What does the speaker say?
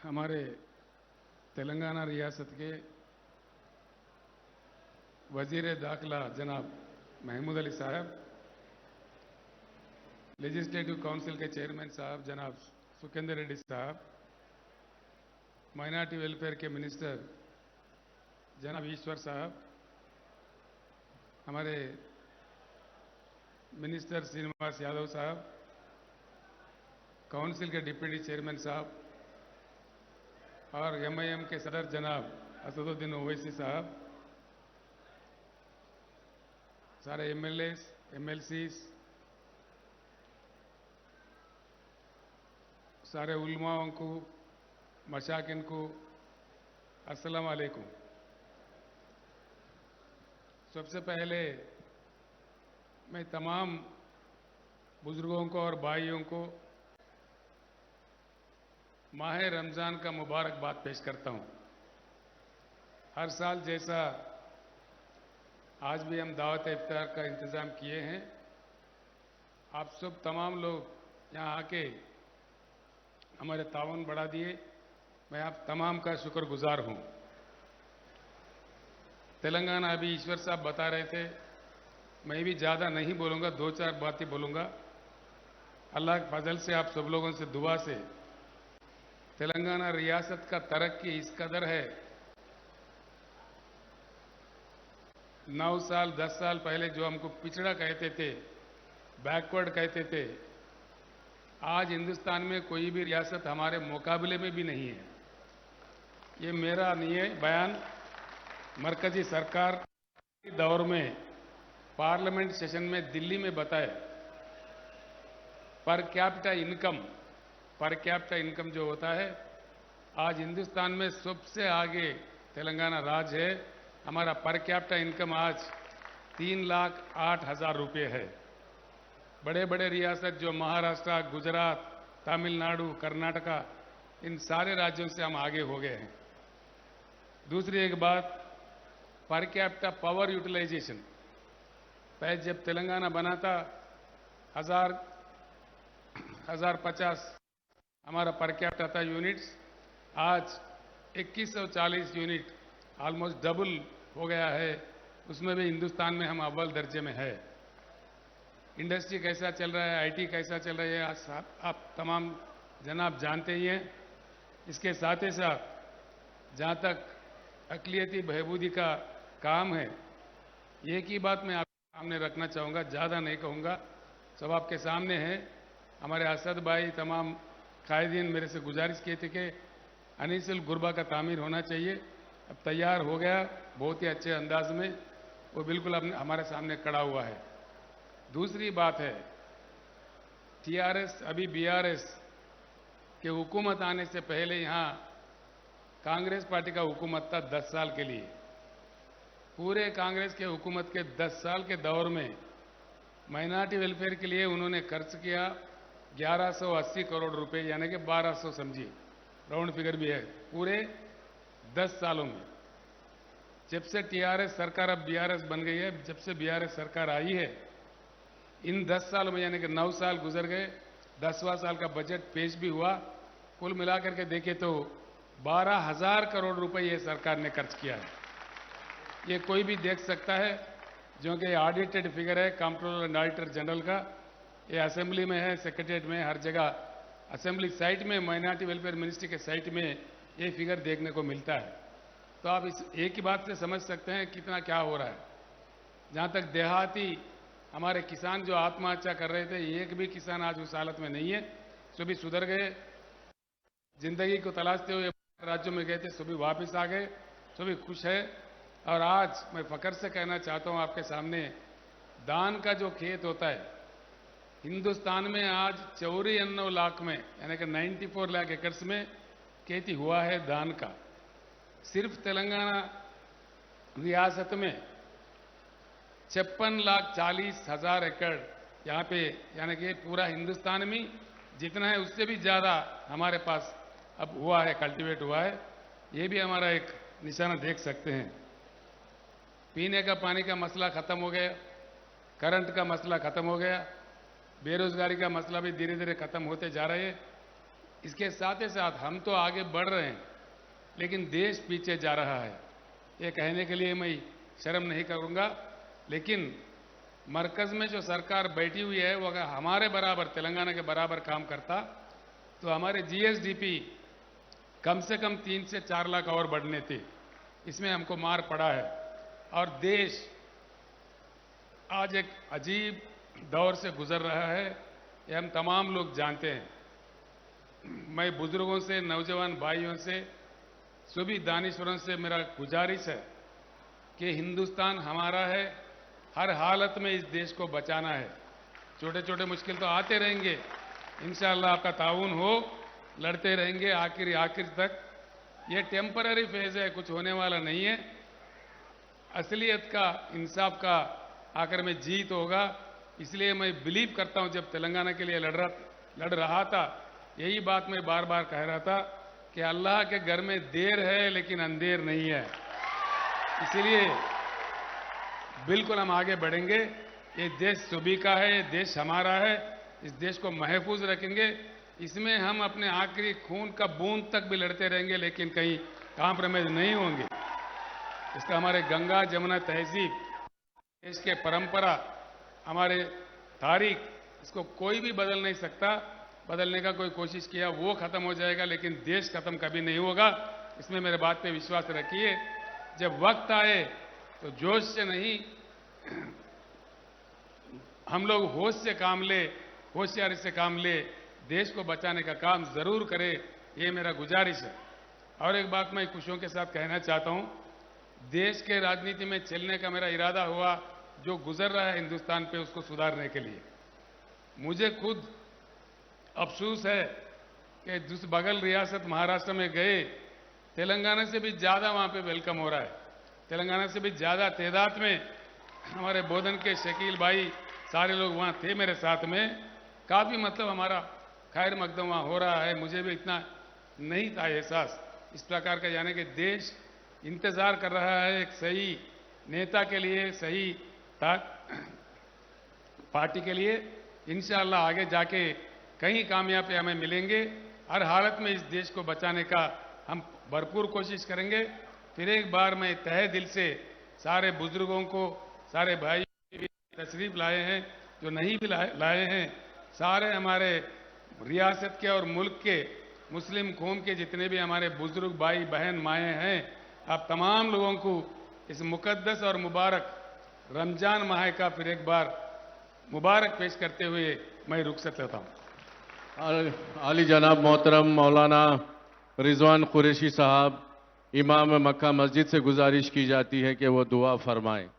हमारे तेलंगाना रियासत के वजीर दाखिला जनाब महमूद अली साहब, लेजिस्लेटिव काउंसिल के चेयरमैन साहब जनाब सुखेंदर रेड्डी साहब, माइनॉरिटी वेलफेयर के मिनिस्टर जनाब ईश्वर साहब, हमारे मिनिस्टर श्रीनिवास यादव साहब, काउंसिल के डिप्टी चेयरमैन साहब और एमआईएम के सदर जनाब असदुद्दीन ओवैसी साहब, सारे एमएलएस, एमएलसीज, सारे उलमाओं को, मशाकिन को अस्सलाम वालेकुम। सबसे पहले मैं तमाम बुजुर्गों को और भाइयों को माह रमज़ान का मुबारकबाद पेश करता हूं। हर साल जैसा आज भी हम दावत इफ्तार का इंतज़ाम किए हैं। आप सब तमाम लोग यहाँ आके हमारे ताउन बढ़ा दिए, मैं आप तमाम का शुक्रगुजार हूं। तेलंगाना अभी ईश्वर साहब बता रहे थे, मैं भी ज़्यादा नहीं बोलूँगा, दो चार बातें बोलूँगा। अल्लाह के फजल से आप सब लोगों से दुआ से तेलंगाना रियासत का तरक्की इस कदर है। 9 साल 10 साल पहले जो हमको पिछड़ा कहते थे, बैकवर्ड कहते थे, आज हिंदुस्तान में कोई भी रियासत हमारे मुकाबले में भी नहीं है। ये मेरा नहीं है बयान, मरकजी सरकार के दौर में पार्लियामेंट सेशन में दिल्ली में बताए पर कैपिटा इनकम जो होता है, आज हिंदुस्तान में सबसे आगे तेलंगाना राज्य है। हमारा पर कैपिटा इनकम आज 3,08,000 रुपये है। बड़े बड़े रियासत जो महाराष्ट्र, गुजरात, तमिलनाडु, कर्नाटका, इन सारे राज्यों से हम आगे हो गए हैं। दूसरी एक बात, पर कैपिटा पावर यूटिलाइजेशन, पहले जब तेलंगाना बना था 1050 हमारा पर कैपिटा था यूनिट्स, आज 2140 यूनिट, ऑलमोस्ट डबल हो गया है। उसमें भी हिंदुस्तान में हम अव्वल दर्जे में है। इंडस्ट्री कैसा चल रहा है, आईटी कैसा चल रहा है, आज आप तमाम जनाब जानते ही हैं। इसके साथ ही साथ जहाँ तक अक़लियती बहबूदी का काम है, एक ही बात मैं आपके सामने रखना चाहूँगा, ज़्यादा नहीं कहूँगा, सब आपके सामने है। हमारे असद भाई, तमाम कायदीन मेरे से गुजारिश किए थे कि अनीसुल गुरबा का तामीर होना चाहिए। अब तैयार हो गया बहुत ही अच्छे अंदाज में, वो बिल्कुल अब हमारे सामने खड़ा हुआ है। दूसरी बात है, टीआरएस अभी बीआरएस के हुकूमत आने से पहले यहाँ कांग्रेस पार्टी का हुकूमत था 10 साल के लिए। पूरे कांग्रेस के हुकूमत के 10 साल के दौर में माइनॉरिटी वेलफेयर के लिए उन्होंने खर्च किया 1180 करोड़ रुपए, यानी कि 1200 समझिए, राउंड फिगर भी है, पूरे 10 सालों में। जब से टीआरएस सरकार अब बीआरएस बन गई है, जब से बीआरएस सरकार आई है, इन 10 सालों में यानी कि 9 साल गुजर गए, 10वां साल का बजट पेश भी हुआ। कुल मिलाकर के देखें तो 12,000 करोड़ रुपए ये सरकार ने खर्च किया है। ये कोई भी देख सकता है, जो कि ऑडिटेड फिगर है कंट्रोलर एंड ऑडिटर जनरल का। ये असेंबली में है, सेक्रेटरीट में, हर जगह असेंबली साइट में, माइनॉरिटी वेलफेयर मिनिस्ट्री के साइट में ये फिगर देखने को मिलता है। तो आप इस एक ही बात से समझ सकते हैं कितना क्या हो रहा है। जहाँ तक देहाती हमारे किसान जो आत्महत्या कर रहे थे, एक भी किसान आज उस हालत में नहीं है। सभी सुधर गए, जिंदगी को तलाशते हुए राज्यों में गए थे, सभी वापस आ गए, सभी खुश है। और आज मैं फकर से कहना चाहता हूं आपके सामने, दान का जो खेत होता है हिंदुस्तान में आज 94 लाख में, यानी कि 94 लाख एकड़ में खेती हुआ है धान का। सिर्फ तेलंगाना रियासत में 56,40,000 एकड़ यहाँ पे, यानी कि पूरा हिंदुस्तान में जितना है उससे भी ज्यादा हमारे पास अब हुआ है, कल्टीवेट हुआ है। ये भी हमारा एक निशाना देख सकते हैं। पीने का पानी का मसला खत्म हो गया, करंट का मसला खत्म हो गया, बेरोजगारी का मसला भी धीरे धीरे खत्म होते जा रहे हैं। इसके साथ ही साथ हम तो आगे बढ़ रहे हैं, लेकिन देश पीछे जा रहा है। ये कहने के लिए मैं शर्म नहीं करूंगा, लेकिन मरकज में जो सरकार बैठी हुई है वो अगर हमारे बराबर, तेलंगाना के बराबर काम करता तो हमारे जीएसडीपी कम से कम 3 से 4 लाख और बढ़ने थे। इसमें हमको मार पड़ा है और देश आज एक अजीब दौर से गुजर रहा है, ये हम तमाम लोग जानते हैं। मैं बुजुर्गों से, नौजवान भाइयों से, सभी दानिशवरों से मेरा गुजारिश है कि हिंदुस्तान हमारा है, हर हालत में इस देश को बचाना है। छोटे छोटे मुश्किल तो आते रहेंगे, इंशाअल्लाह आपका ताउन हो, लड़ते रहेंगे आखिर तक। ये टेम्पररी फेज है, कुछ होने वाला नहीं है। असलियत का, इंसाफ का आखिर में जीत होगा। इसलिए मैं बिलीव करता हूं, जब तेलंगाना के लिए लड़ रहा था, यही बात मैं बार बार कह रहा था कि अल्लाह के घर में देर है लेकिन अंधेर नहीं है। इसीलिए बिल्कुल हम आगे बढ़ेंगे। ये देश सभी का है, ये देश हमारा है, इस देश को महफूज रखेंगे। इसमें हम अपने आखिरी खून का बूंद तक भी लड़ते रहेंगे, लेकिन कहीं कॉम्प्रोमाइज नहीं होंगे। इसका हमारे गंगा जमुना तहजीब, देश के परंपरा, हमारे तारीख, इसको कोई भी बदल नहीं सकता। बदलने का कोई कोशिश किया वो खत्म हो जाएगा, लेकिन देश खत्म कभी नहीं होगा। इसमें मेरे बात पे विश्वास रखिए। जब वक्त आए तो जोश से नहीं, हम लोग होश से काम ले, होशियारी से काम ले, देश को बचाने का काम जरूर करें, ये मेरा गुजारिश है। और एक बात मैं खुशियों के साथ कहना चाहता हूं, देश के राजनीति में चलने का मेरा इरादा हुआ, जो गुजर रहा है हिंदुस्तान पे उसको सुधारने के लिए। मुझे खुद अफसोस है कि जिस बगल रियासत महाराष्ट्र में गए, तेलंगाना से भी ज्यादा वहां पे वेलकम हो रहा है। तेलंगाना से भी ज्यादा तादाद में हमारे बोधन के शकील भाई, सारे लोग वहां थे मेरे साथ में। काफी मतलब हमारा खैर मकदम वहां हो रहा है। मुझे भी इतना नहीं था एहसास इस प्रकार का, यानी कि देश इंतजार कर रहा है एक सही नेता के लिए, सही पार्टी के लिए। इंशाअल्लाह आगे जाके कई कामयाबी हमें मिलेंगे। हर हालत में इस देश को बचाने का हम भरपूर कोशिश करेंगे। फिर एक बार मैं तहे दिल से सारे बुजुर्गों को, सारे भाई भी तशरीफ लाए हैं, जो नहीं भी लाए हैं, सारे हमारे रियासत के और मुल्क के मुस्लिम कौम के जितने भी हमारे बुजुर्ग भाई बहन माएँ हैं, आप तमाम लोगों को इस मुकद्दस और मुबारक रमजान माह का फिर एक बार मुबारक पेश करते हुए मैं रुखसत लेता हूं। आली जनाब मोहतरम मौलाना रिजवान कुरैशी साहब, इमाम मक्का मस्जिद से गुजारिश की जाती है कि वो दुआ फरमाएं।